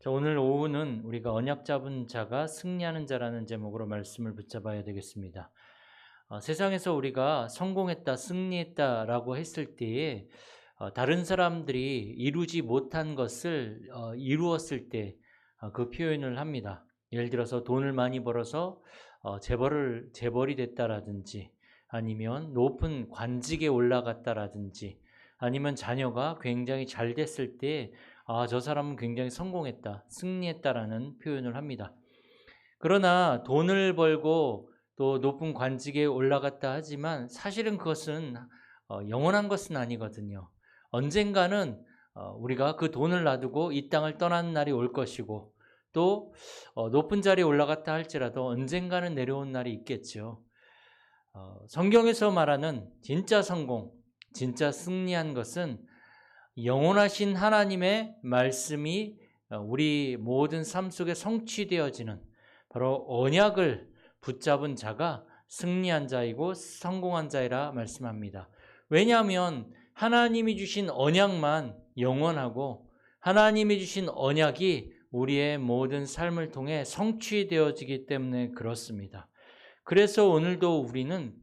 자, 오늘 오후는 우리가 언약 잡은 자가 승리하는 자라는 제목으로 말씀을 붙잡아야 되겠습니다. 세상에서 우리가 성공했다, 승리했다라고 했을 때에 다른 사람들이 이루지 못한 것을 이루었을 때 그 표현을 합니다. 예를 들어서 돈을 많이 벌어서 재벌이 됐다라든지, 아니면 높은 관직에 올라갔다라든지, 아니면 자녀가 굉장히 잘 됐을 때 저 사람은 굉장히 성공했다, 승리했다라는 표현을 합니다. 그러나 돈을 벌고 또 높은 관직에 올라갔다 하지만 사실은 그것은 영원한 것은 아니거든요. 언젠가는 우리가 그 돈을 놔두고 이 땅을 떠나는 날이 올 것이고, 또 높은 자리에 올라갔다 할지라도 언젠가는 내려온 날이 있겠죠. 성경에서 말하는 진짜 성공, 진짜 승리한 것은 영원하신 하나님의 말씀이 우리 모든 삶 속에 성취되어지는 바로 언약을 붙잡은 자가 승리한 자이고 성공한 자이라 말씀합니다. 왜냐하면 하나님이 주신 언약만 영원하고, 하나님이 주신 언약이 우리의 모든 삶을 통해 성취되어지기 때문에 그렇습니다. 그래서 오늘도 우리는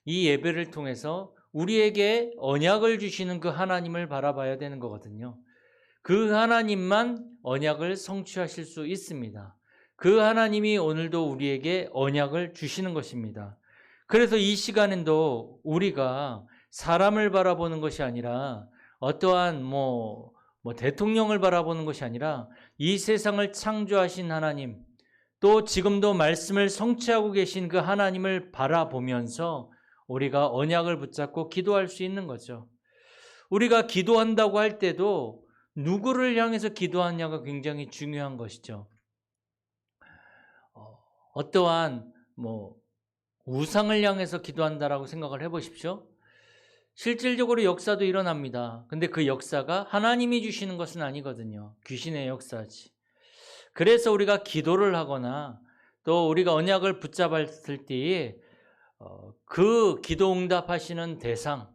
이 예배를 통해서 우리에게 언약을 주시는 그 하나님을 바라봐야 되는 거거든요. 그 하나님만 언약을 성취하실 수 있습니다. 그 하나님이 오늘도 우리에게 언약을 주시는 것입니다. 그래서 이 시간에도 우리가 사람을 바라보는 것이 아니라, 어떠한 대통령을 바라보는 것이 아니라, 이 세상을 창조하신 하나님, 또 지금도 말씀을 성취하고 계신 그 하나님을 바라보면서 우리가 언약을 붙잡고 기도할 수 있는 거죠. 우리가 기도한다고 할 때도 누구를 향해서 기도하냐가 굉장히 중요한 것이죠. 어떠한 우상을 향해서 기도한다라고 생각을 해보십시오. 실질적으로 역사도 일어납니다. 근데 그 역사가 하나님이 주시는 것은 아니거든요. 귀신의 역사지. 그래서 우리가 기도를 하거나 또 우리가 언약을 붙잡았을 때에 그 기도 응답하시는 대상,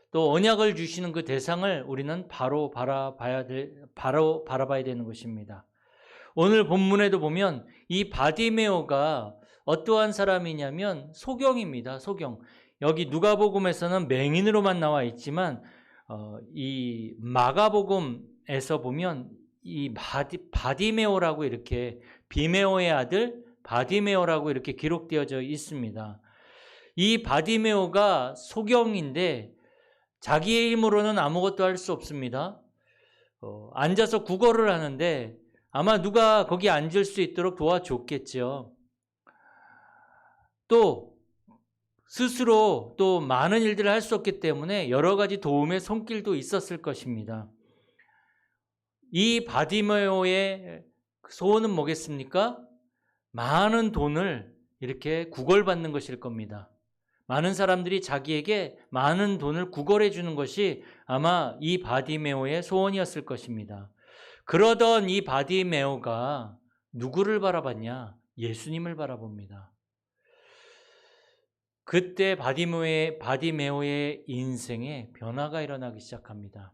또 언약을 주시는 그 대상을 우리는 바로 바라봐야 되는 것입니다. 오늘 본문에도 보면 이 바디메오가 어떠한 사람이냐면 소경입니다. 소경. 여기 누가복음에서는 맹인으로만 나와 있지만 이 마가복음에서 보면 이 바디메오라고, 이렇게 비메오의 아들 바디메오라고 이렇게 기록되어져 있습니다. 이 바디메오가 소경인데 자기의 힘으로는 아무것도 할 수 없습니다. 앉아서 구걸을 하는데 아마 누가 거기 앉을 수 있도록 도와줬겠죠. 또 스스로 또 많은 일들을 할 수 없기 때문에 여러 가지 도움의 손길도 있었을 것입니다. 이 바디메오의 소원은 뭐겠습니까? 많은 돈을 이렇게 구걸받는 것일 겁니다. 많은 사람들이 자기에게 많은 돈을 구걸해 주는 것이 아마 이 바디메오의 소원이었을 것입니다. 그러던 이 바디메오가 누구를 바라봤냐? 예수님을 바라봅니다. 그때 바디메오의 인생에 변화가 일어나기 시작합니다.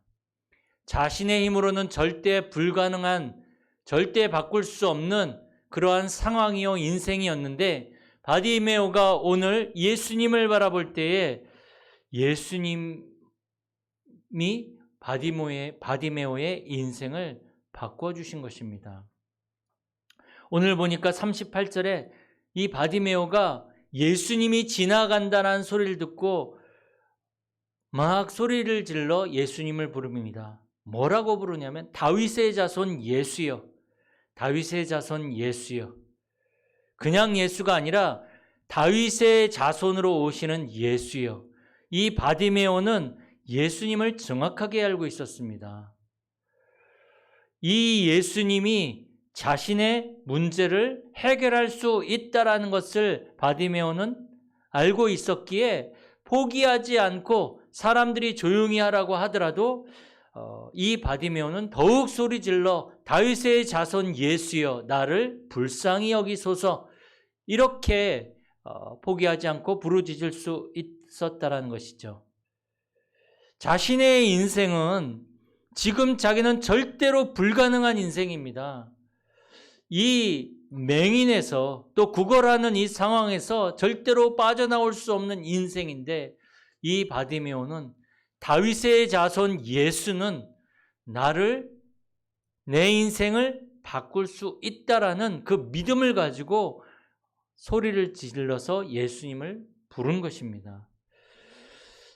자신의 힘으로는 절대 불가능한, 절대 바꿀 수 없는 그러한 상황이요, 인생이었는데, 바디메오가 오늘 예수님을 바라볼 때에 예수님이 바디메오의 인생을 바꿔주신 것입니다. 오늘 보니까 38절에 이 바디메오가 예수님이 지나간다는 소리를 듣고 막 소리를 질러 예수님을 부릅니다. 뭐라고 부르냐면 다윗의 자손 예수여, 다윗의 자손 예수여. 그냥 예수가 아니라 다윗의 자손으로 오시는 예수여. 이 바디메오는 예수님을 정확하게 알고 있었습니다. 이 예수님이 자신의 문제를 해결할 수 있다라는 것을 바디메오는 알고 있었기에 포기하지 않고, 사람들이 조용히 하라고 하더라도 이 바디메오는 더욱 소리질러 다윗의 자손 예수여, 나를 불쌍히 여기소서, 이렇게 포기하지 않고 부르짖을 수 있었다라는 것이죠. 자신의 인생은 지금 자기는 절대로 불가능한 인생입니다. 이 맹인에서 또 구걸하는 이 상황에서 절대로 빠져나올 수 없는 인생인데 이 바디메오는 다윗의 자손 예수는 내 인생을 바꿀 수 있다라는 그 믿음을 가지고 소리를 질러서 예수님을 부른 것입니다.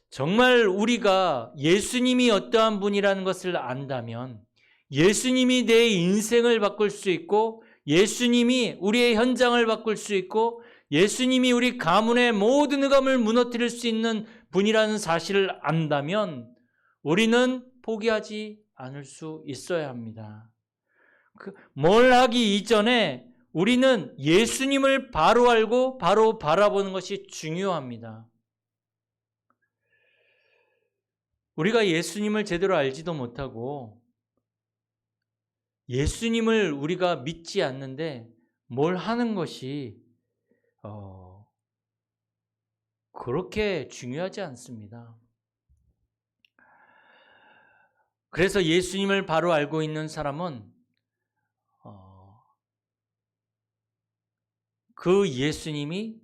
정말 우리가 예수님이 어떠한 분이라는 것을 안다면 예수님이 내 인생을 바꿀 수 있고 예수님이 우리의 현장을 바꿀 수 있고 예수님이 우리 가문의 모든 흑암을 무너뜨릴 수 있는 분이라는 사실을 안다면 우리는 포기하지 않을 수 있어야 합니다. 뭘 하기 이전에 우리는 예수님을 바로 알고 바로 바라보는 것이 중요합니다. 우리가 예수님을 제대로 알지도 못하고 예수님을 우리가 믿지 않는데 뭘 하는 것이 그렇게 중요하지 않습니다. 그래서 예수님을 바로 알고 있는 사람은 그 예수님이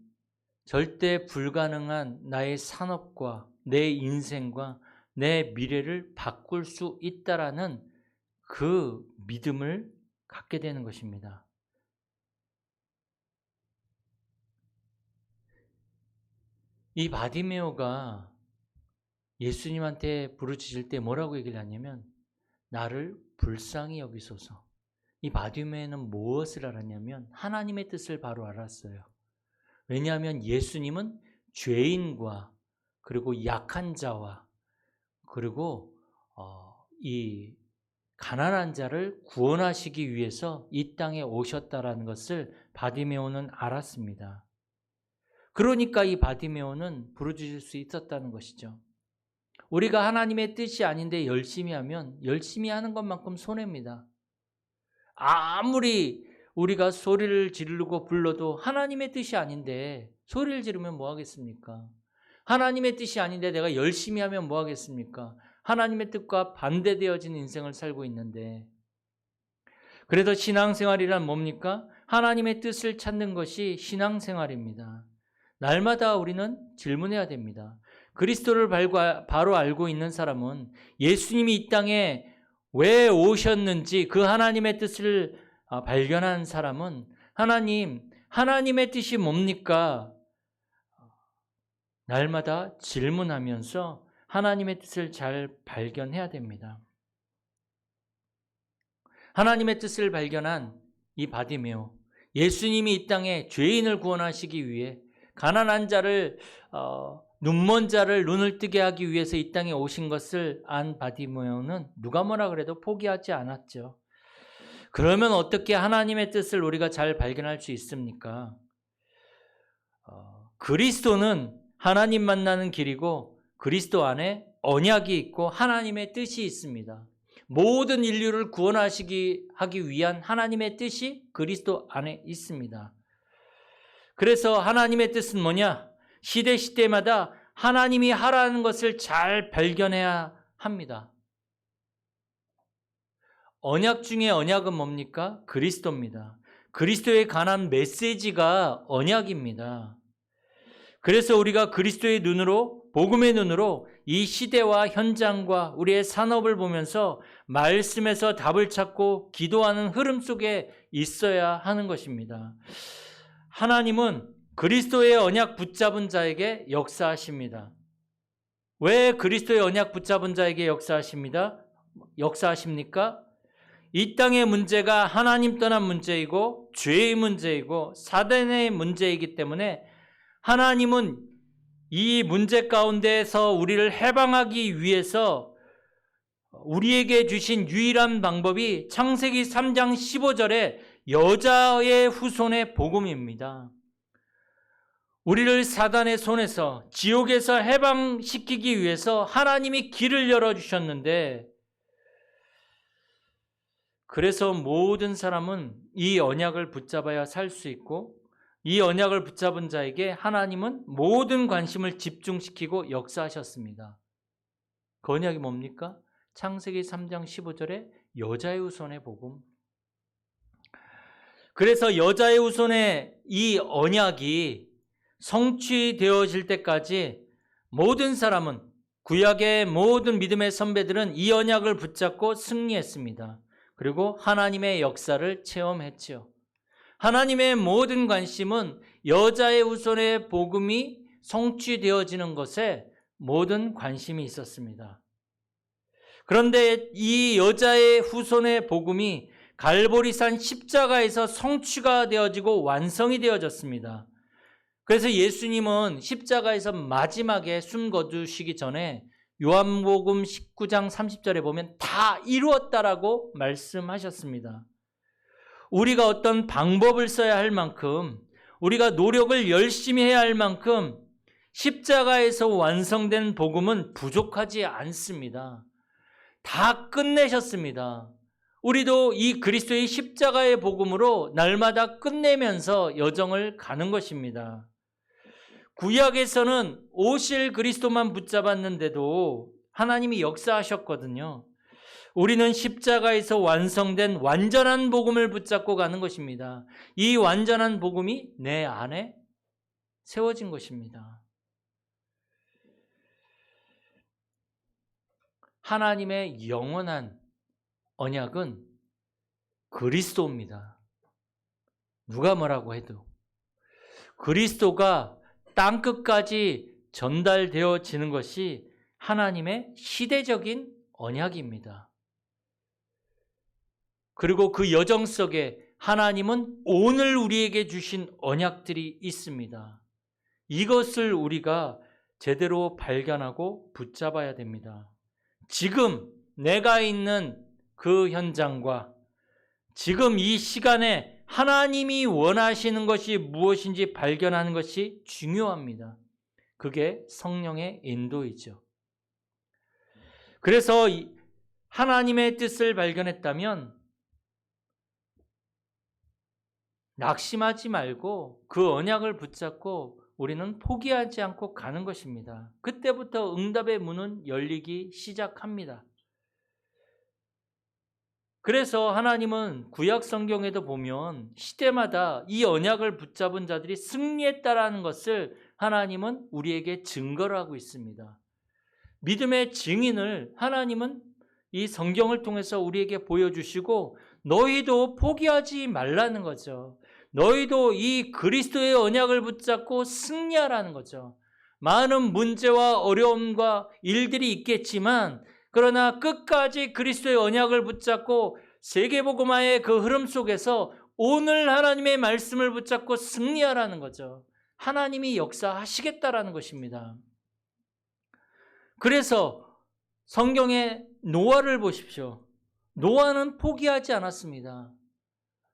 절대 불가능한 나의 산업과 내 인생과 내 미래를 바꿀 수 있다라는 그 믿음을 갖게 되는 것입니다. 이 바디메오가 예수님한테 부르짖을 때 뭐라고 얘기를 하냐면 나를 불쌍히 여기소서. 이 바디메오는 무엇을 알았냐면 하나님의 뜻을 바로 알았어요. 왜냐하면 예수님은 죄인과 그리고 약한 자와 그리고 이 가난한 자를 구원하시기 위해서 이 땅에 오셨다라는 것을 바디메오는 알았습니다. 그러니까 이 바디메오는 부르짖을 수 있었다는 것이죠. 우리가 하나님의 뜻이 아닌데 열심히 하면 열심히 하는 것만큼 손해입니다. 아무리 우리가 소리를 지르고 불러도 하나님의 뜻이 아닌데 소리를 지르면 뭐 하겠습니까? 하나님의 뜻이 아닌데 내가 열심히 하면 뭐 하겠습니까? 하나님의 뜻과 반대되어진 인생을 살고 있는데 그래서 신앙생활이란 뭡니까? 하나님의 뜻을 찾는 것이 신앙생활입니다. 날마다 우리는 질문해야 됩니다. 그리스도를 바로 알고 있는 사람은 예수님이 이 땅에 왜 오셨는지 그 하나님의 뜻을 발견한 사람은 하나님의 뜻이 뭡니까? 날마다 질문하면서 하나님의 뜻을 잘 발견해야 됩니다. 하나님의 뜻을 발견한 이 바디메오, 예수님이 이 땅에 죄인을 구원하시기 위해 가난한 자를 눈먼 자를 눈을 뜨게 하기 위해서 이 땅에 오신 것을 안 바디메오는 누가 뭐라 그래도 포기하지 않았죠. 그러면 어떻게 하나님의 뜻을 우리가 잘 발견할 수 있습니까? 그리스도는 하나님 만나는 길이고 그리스도 안에 언약이 있고 하나님의 뜻이 있습니다. 모든 인류를 하기 위한 하나님의 뜻이 그리스도 안에 있습니다. 그래서 하나님의 뜻은 뭐냐? 시대마다 하나님이 하라는 것을 잘 발견해야 합니다. 언약 중에 언약은 뭡니까? 그리스도입니다. 그리스도에 관한 메시지가 언약입니다. 그래서 우리가 그리스도의 눈으로, 복음의 눈으로 이 시대와 현장과 우리의 산업을 보면서 말씀에서 답을 찾고 기도하는 흐름 속에 있어야 하는 것입니다. 하나님은 그리스도의 언약 붙잡은 자에게 역사하십니다. 왜 그리스도의 언약 붙잡은 자에게 역사하십니까? 이 땅의 문제가 하나님 떠난 문제이고 죄의 문제이고 사단의 문제이기 때문에 하나님은 이 문제 가운데에서 우리를 해방하기 위해서 우리에게 주신 유일한 방법이 창세기 3장 15절에 여자의 후손의 복음입니다. 우리를 사단의 손에서 지옥에서 해방시키기 위해서 하나님이 길을 열어주셨는데 그래서 모든 사람은 이 언약을 붙잡아야 살 수 있고 이 언약을 붙잡은 자에게 하나님은 모든 관심을 집중시키고 역사하셨습니다. 그 언약이 뭡니까? 창세기 3장 15절에 여자의 후손의 복음. 그래서 여자의 후손의 이 언약이 성취되어질 때까지 모든 사람은, 구약의 모든 믿음의 선배들은 이 언약을 붙잡고 승리했습니다. 그리고 하나님의 역사를 체험했지요. 하나님의 모든 관심은 여자의 후손의 복음이 성취되어지는 것에 모든 관심이 있었습니다. 그런데 이 여자의 후손의 복음이 갈보리산 십자가에서 성취가 되어지고 완성이 되어졌습니다. 그래서 예수님은 십자가에서 마지막에 숨 거두시기 전에 요한복음 19장 30절에 보면 다 이루었다라고 말씀하셨습니다. 우리가 어떤 방법을 써야 할 만큼, 우리가 노력을 열심히 해야 할 만큼 십자가에서 완성된 복음은 부족하지 않습니다. 다 끝내셨습니다. 우리도 이 그리스도의 십자가의 복음으로 날마다 끝내면서 여정을 가는 것입니다. 구약에서는 오실 그리스도만 붙잡았는데도 하나님이 역사하셨거든요. 우리는 십자가에서 완성된 완전한 복음을 붙잡고 가는 것입니다. 이 완전한 복음이 내 안에 세워진 것입니다. 하나님의 영원한 언약은 그리스도입니다. 누가 뭐라고 해도 그리스도가 땅끝까지 전달되어지는 것이 하나님의 시대적인 언약입니다. 그리고 그 여정 속에 하나님은 오늘 우리에게 주신 언약들이 있습니다. 이것을 우리가 제대로 발견하고 붙잡아야 됩니다. 지금 내가 있는 그 현장과 지금 이 시간에 하나님이 원하시는 것이 무엇인지 발견하는 것이 중요합니다. 그게 성령의 인도이죠. 그래서 하나님의 뜻을 발견했다면 낙심하지 말고 그 언약을 붙잡고 우리는 포기하지 않고 가는 것입니다. 그때부터 응답의 문은 열리기 시작합니다. 그래서 하나님은 구약 성경에도 보면 시대마다 이 언약을 붙잡은 자들이 승리했다라는 것을 하나님은 우리에게 증거를 하고 있습니다. 믿음의 증인을 하나님은 이 성경을 통해서 우리에게 보여주시고 너희도 포기하지 말라는 거죠. 너희도 이 그리스도의 언약을 붙잡고 승리하라는 거죠. 많은 문제와 어려움과 일들이 있겠지만 그러나 끝까지 그리스도의 언약을 붙잡고 세계복음화의 그 흐름 속에서 오늘 하나님의 말씀을 붙잡고 승리하라는 거죠. 하나님이 역사하시겠다라는 것입니다. 그래서 성경의 노아를 보십시오. 노아는 포기하지 않았습니다.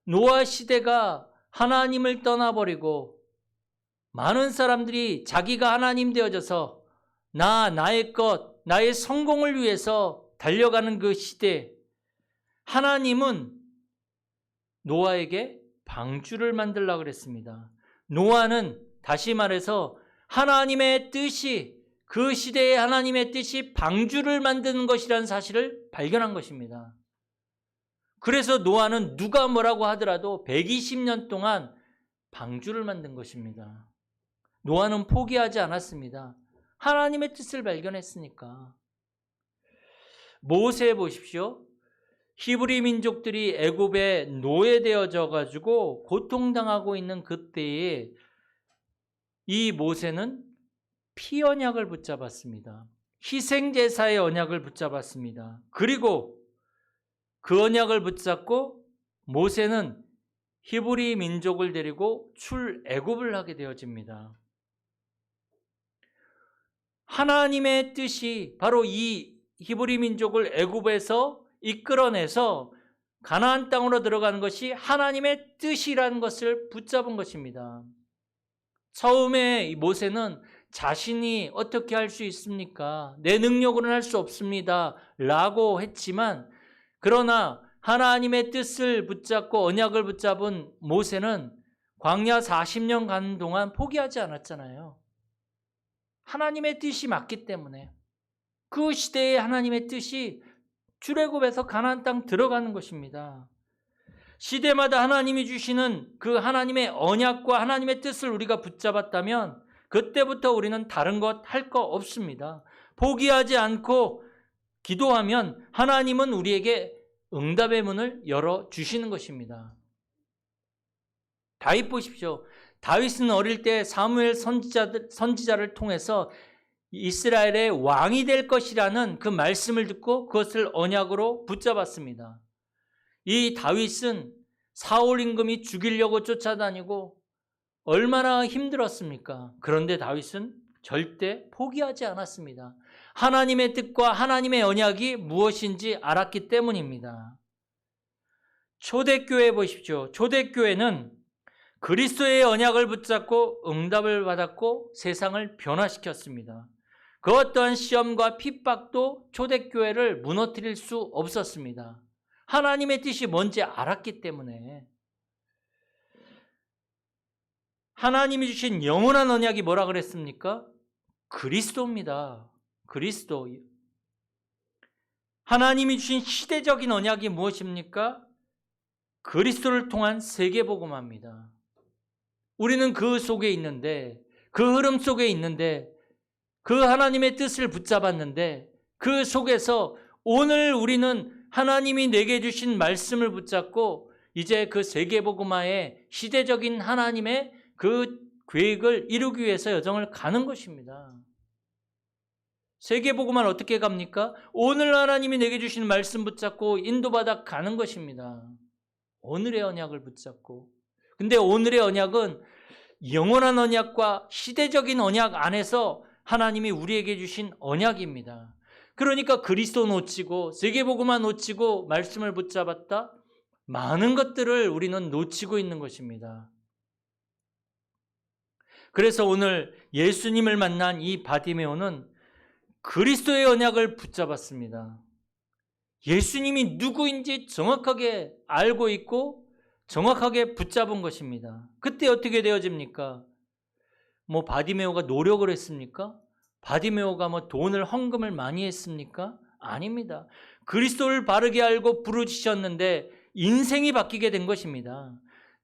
노아 시대가 하나님을 떠나버리고 많은 사람들이 자기가 하나님 되어져서 나의 것, 나의 성공을 위해서 달려가는 그 시대, 하나님은 노아에게 방주를 만들려고 그랬습니다. 노아는 다시 말해서 하나님의 뜻이, 그 시대의 하나님의 뜻이 방주를 만드는 것이라는 사실을 발견한 것입니다. 그래서 노아는 누가 뭐라고 하더라도 120년 동안 방주를 만든 것입니다. 노아는 포기하지 않았습니다. 하나님의 뜻을 발견했으니까. 모세 보십시오. 히브리 민족들이 애굽에 노예되어져 가지고 고통당하고 있는 그때에 이 모세는 피 언약을 붙잡았습니다. 희생제사의 언약을 붙잡았습니다. 그리고 그 언약을 붙잡고 모세는 히브리 민족을 데리고 출애굽을 하게 되어집니다. 하나님의 뜻이 바로 이 히브리 민족을 애굽에서 이끌어내서 가나안 땅으로 들어가는 것이 하나님의 뜻이라는 것을 붙잡은 것입니다. 처음에 모세는 자신이 어떻게 할 수 있습니까? 내 능력으로는 할 수 없습니다. 라고 했지만 그러나 하나님의 뜻을 붙잡고 언약을 붙잡은 모세는 광야 40년 가는 동안 포기하지 않았잖아요. 하나님의 뜻이 맞기 때문에 그 시대의 하나님의 뜻이 출애굽에서 가나안 땅 들어가는 것입니다. 시대마다 하나님이 주시는 그 하나님의 언약과 하나님의 뜻을 우리가 붙잡았다면 그때부터 우리는 다른 것 할 거 없습니다. 포기하지 않고 기도하면 하나님은 우리에게 응답의 문을 열어주시는 것입니다. 다윗 보십시오. 다윗은 어릴 때 사무엘 선지자를 통해서 이스라엘의 왕이 될 것이라는 그 말씀을 듣고 그것을 언약으로 붙잡았습니다. 이 다윗은 사울 임금이 죽이려고 쫓아다니고 얼마나 힘들었습니까? 그런데 다윗은 절대 포기하지 않았습니다. 하나님의 뜻과 하나님의 언약이 무엇인지 알았기 때문입니다. 초대교회 보십시오. 초대교회는 그리스도의 언약을 붙잡고 응답을 받았고 세상을 변화시켰습니다. 그 어떠한 시험과 핍박도 초대교회를 무너뜨릴 수 없었습니다. 하나님의 뜻이 뭔지 알았기 때문에. 하나님이 주신 영원한 언약이 뭐라 그랬습니까? 그리스도입니다. 그리스도. 하나님이 주신 시대적인 언약이 무엇입니까? 그리스도를 통한 세계복음화입니다. 우리는 그 속에 있는데, 그 흐름 속에 있는데, 그 하나님의 뜻을 붙잡았는데 그 속에서 오늘 우리는 하나님이 내게 주신 말씀을 붙잡고 이제 그 세계복음화의 시대적인 하나님의 그 계획을 이루기 위해서 여정을 가는 것입니다. 세계복음화를 어떻게 갑니까? 오늘 하나님이 내게 주신 말씀 붙잡고 인도받아 가는 것입니다. 오늘의 언약을 붙잡고. 근데 오늘의 언약은 영원한 언약과 시대적인 언약 안에서 하나님이 우리에게 주신 언약입니다. 그러니까 그리스도 놓치고 세계복음화 놓치고 말씀을 붙잡았다? 많은 것들을 우리는 놓치고 있는 것입니다. 그래서 오늘 예수님을 만난 이 바디메오는 그리스도의 언약을 붙잡았습니다. 예수님이 누구인지 정확하게 알고 있고 정확하게 붙잡은 것입니다. 그때 어떻게 되어집니까? 바디메오가 노력을 했습니까? 바디메오가 돈을 헌금을 많이 했습니까? 아닙니다. 그리스도를 바르게 알고 부르짖으셨는데 인생이 바뀌게 된 것입니다.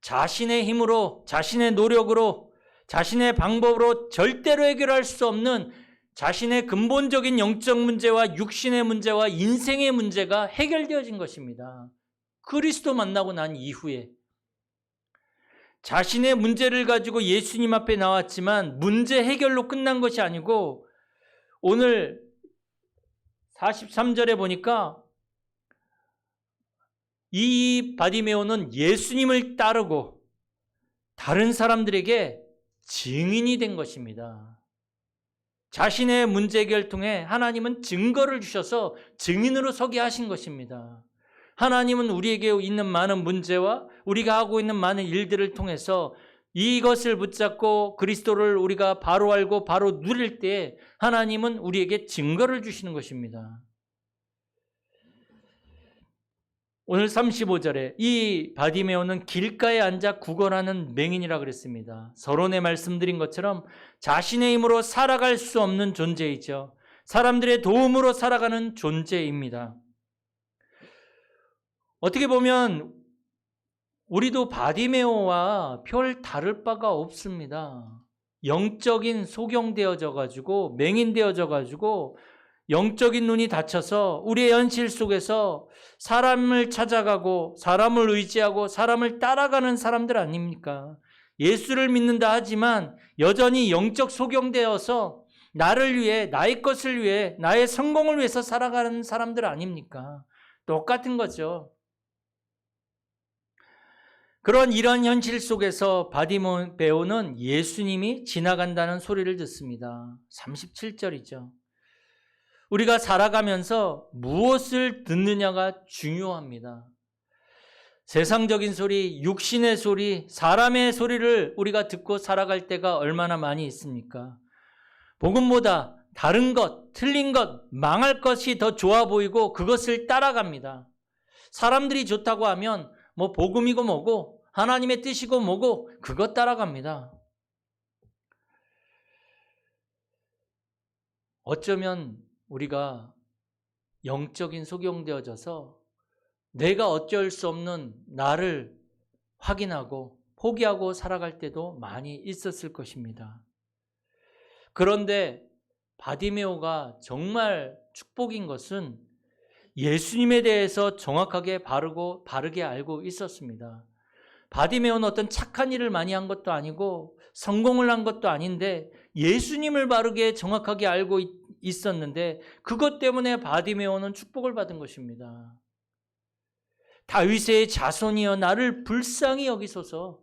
자신의 힘으로, 자신의 노력으로, 자신의 방법으로 절대로 해결할 수 없는 자신의 근본적인 영적 문제와 육신의 문제와 인생의 문제가 해결되어진 것입니다. 그리스도 만나고 난 이후에 자신의 문제를 가지고 예수님 앞에 나왔지만 문제 해결로 끝난 것이 아니고 오늘 43절에 보니까 이 바디메오는 예수님을 따르고 다른 사람들에게 증인이 된 것입니다. 자신의 문제 해결 통해 하나님은 증거를 주셔서 증인으로 서게 하신 것입니다. 하나님은 우리에게 있는 많은 문제와 우리가 하고 있는 많은 일들을 통해서 이것을 붙잡고 그리스도를 우리가 바로 알고 바로 누릴 때 하나님은 우리에게 증거를 주시는 것입니다. 오늘 35절에 이 바디메오는 길가에 앉아 구걸하는 맹인이라 그랬습니다. 서론에 말씀드린 것처럼 자신의 힘으로 살아갈 수 없는 존재이죠. 사람들의 도움으로 살아가는 존재입니다. 어떻게 보면 우리도 바디메오와 별 다를 바가 없습니다. 영적인 소경되어져 가지고 맹인되어져 가지고 영적인 눈이 닫혀서 우리의 현실 속에서 사람을 찾아가고 사람을 의지하고 사람을 따라가는 사람들 아닙니까? 예수를 믿는다 하지만 여전히 영적 소경되어서 나를 위해, 나의 것을 위해, 나의 성공을 위해서 살아가는 사람들 아닙니까? 똑같은 거죠. 이런 현실 속에서 바디메오는 예수님이 지나간다는 소리를 듣습니다. 37절이죠. 우리가 살아가면서 무엇을 듣느냐가 중요합니다. 세상적인 소리, 육신의 소리, 사람의 소리를 우리가 듣고 살아갈 때가 얼마나 많이 있습니까? 복음보다 다른 것, 틀린 것, 망할 것이 더 좋아 보이고 그것을 따라갑니다. 사람들이 좋다고 하면 복음이고 뭐고 하나님의 뜻이고 뭐고 그것 따라갑니다. 어쩌면 우리가 영적인 소경되어져서 내가 어쩔 수 없는 나를 확인하고 포기하고 살아갈 때도 많이 있었을 것입니다. 그런데 바디메오가 정말 축복인 것은 예수님에 대해서 정확하게 바르게 알고 있었습니다. 바디메오는 어떤 착한 일을 많이 한 것도 아니고 성공을 한 것도 아닌데 예수님을 바르게 정확하게 알고 있었는데 그것 때문에 바디메오는 축복을 받은 것입니다. 다윗의 자손이여 나를 불쌍히 여기소서.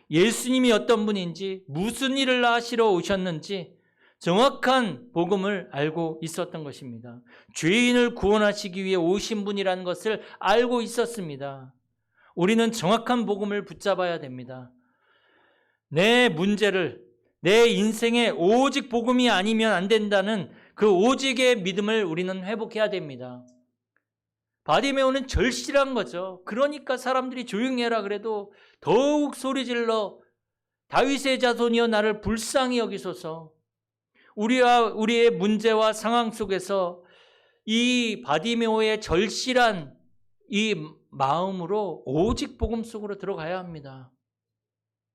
예수님이 어떤 분인지 무슨 일을 하시러 오셨는지 정확한 복음을 알고 있었던 것입니다. 죄인을 구원하시기 위해 오신 분이라는 것을 알고 있었습니다. 우리는 정확한 복음을 붙잡아야 됩니다. 내 문제를, 내 인생에 오직 복음이 아니면 안 된다는 그 오직의 믿음을 우리는 회복해야 됩니다. 바디메오는 절실한 거죠. 그러니까 사람들이 조용히 해라 그래도 더욱 소리질러 다윗의 자손이여 나를 불쌍히 여기소서. 우리의 문제와 상황 속에서 이 바디메오의 절실한 이 마음으로 오직 복음 속으로 들어가야 합니다.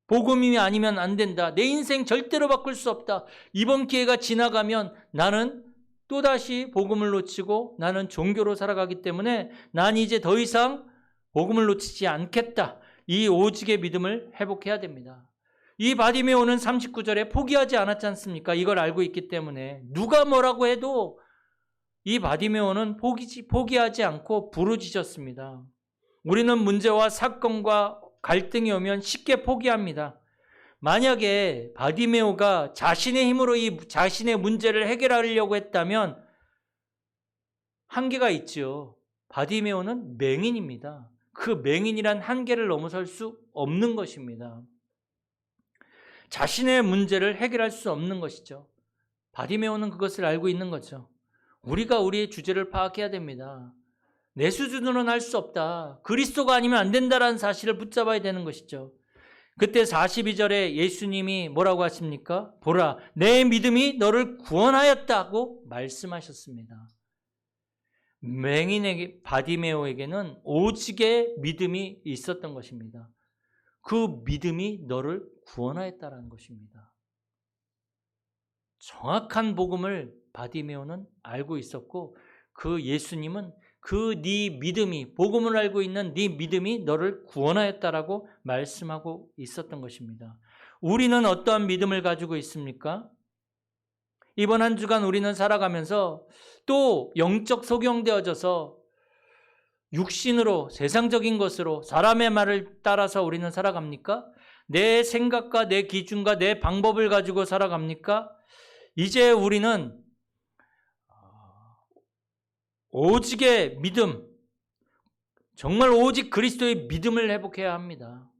복음이 아니면 안 된다. 내 인생 절대로 바꿀 수 없다. 이번 기회가 지나가면 나는 또다시 복음을 놓치고 나는 종교로 살아가기 때문에 난 이제 더 이상 복음을 놓치지 않겠다. 이 오직의 믿음을 회복해야 됩니다. 이 바디메오는 39절에 포기하지 않았지 않습니까? 이걸 알고 있기 때문에 누가 뭐라고 해도 이 바디메오는 포기하지 않고 부르짖었습니다. 우리는 문제와 사건과 갈등이 오면 쉽게 포기합니다. 만약에 바디메오가 자신의 힘으로 이 자신의 문제를 해결하려고 했다면 한계가 있죠. 바디메오는 맹인입니다. 그 맹인이란 한계를 넘어설 수 없는 것입니다. 자신의 문제를 해결할 수 없는 것이죠. 바디메오는 그것을 알고 있는 거죠. 우리가 우리의 주제를 파악해야 됩니다. 내 수준으로는 할 수 없다. 그리스도가 아니면 안 된다라는 사실을 붙잡아야 되는 것이죠. 그때 42절에 예수님이 뭐라고 하십니까? 보라, 내 믿음이 너를 구원하였다고 말씀하셨습니다. 맹인에게, 바디메오에게는 오직의 믿음이 있었던 것입니다. 그 믿음이 너를 구원하였다라는 것입니다. 정확한 복음을 바디메오는 알고 있었고 그 예수님은 그 네 믿음이, 복음을 알고 있는 네 믿음이 너를 구원하였다라고 말씀하고 있었던 것입니다. 우리는 어떠한 믿음을 가지고 있습니까? 이번 한 주간 우리는 살아가면서 또 영적 소경되어져서 육신으로, 세상적인 것으로 사람의 말을 따라서 우리는 살아갑니까? 내 생각과 내 기준과 내 방법을 가지고 살아갑니까? 이제 우리는 오직의 믿음, 정말 오직 그리스도의 믿음을 회복해야 합니다.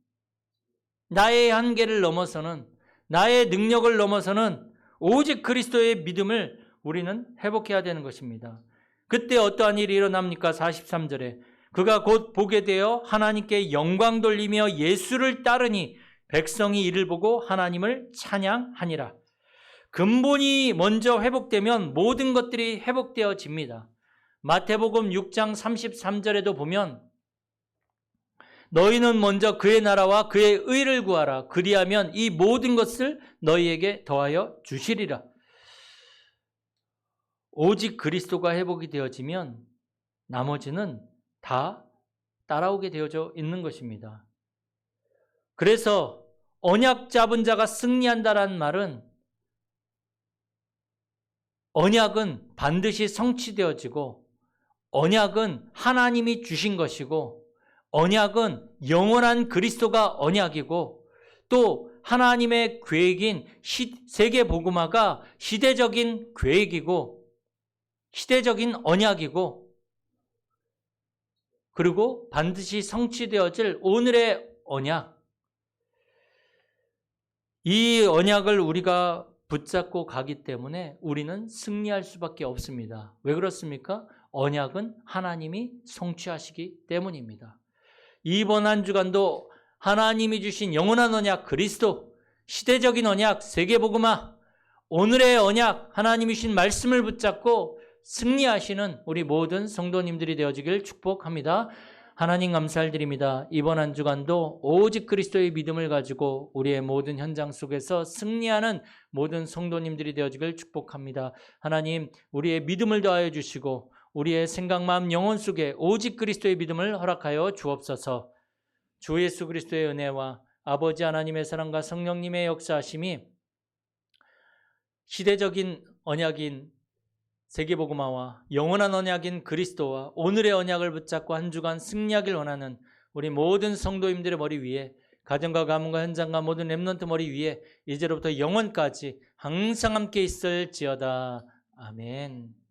나의 한계를 넘어서는, 나의 능력을 넘어서는 오직 그리스도의 믿음을 우리는 회복해야 되는 것입니다. 그때 어떠한 일이 일어납니까? 43절에 그가 곧 보게 되어 하나님께 영광 돌리며 예수를 따르니 백성이 이를 보고 하나님을 찬양하니라. 근본이 먼저 회복되면 모든 것들이 회복되어집니다. 마태복음 6장 33절에도 보면 너희는 먼저 그의 나라와 그의 의를 구하라. 그리하면 이 모든 것을 너희에게 더하여 주시리라. 오직 그리스도가 회복이 되어지면 나머지는 다 따라오게 되어져 있는 것입니다. 그래서 언약 잡은 자가 승리한다라는 말은 언약은 반드시 성취되어지고 언약은 하나님이 주신 것이고 언약은 영원한 그리스도가 언약이고 또 하나님의 계획인 세계복음화가 시대적인 계획이고 시대적인 언약이고 그리고 반드시 성취되어질 오늘의 언약, 이 언약을 우리가 붙잡고 가기 때문에 우리는 승리할 수밖에 없습니다. 왜 그렇습니까? 언약은 하나님이 성취하시기 때문입니다. 이번 한 주간도 하나님이 주신 영원한 언약 그리스도, 시대적인 언약 세계복음화, 오늘의 언약 하나님이 주신 말씀을 붙잡고 승리하시는 우리 모든 성도님들이 되어지길 축복합니다. 하나님 감사드립니다. 이번 한 주간도 오직 그리스도의 믿음을 가지고 우리의 모든 현장 속에서 승리하는 모든 성도님들이 되어지길 축복합니다. 하나님, 우리의 믿음을 더하여 주시고 우리의 생각, 마음, 영혼 속에 오직 그리스도의 믿음을 허락하여 주옵소서. 주 예수 그리스도의 은혜와 아버지 하나님의 사랑과 성령님의 역사하심이 시대적인 언약인 세계복음화와 영원한 언약인 그리스도와 오늘의 언약을 붙잡고 한 주간 승리하길 원하는 우리 모든 성도님들의 머리 위에, 가정과 가문과 현장과 모든 렘넌트 머리 위에 이제로부터 영원까지 항상 함께 있을지어다. 아멘.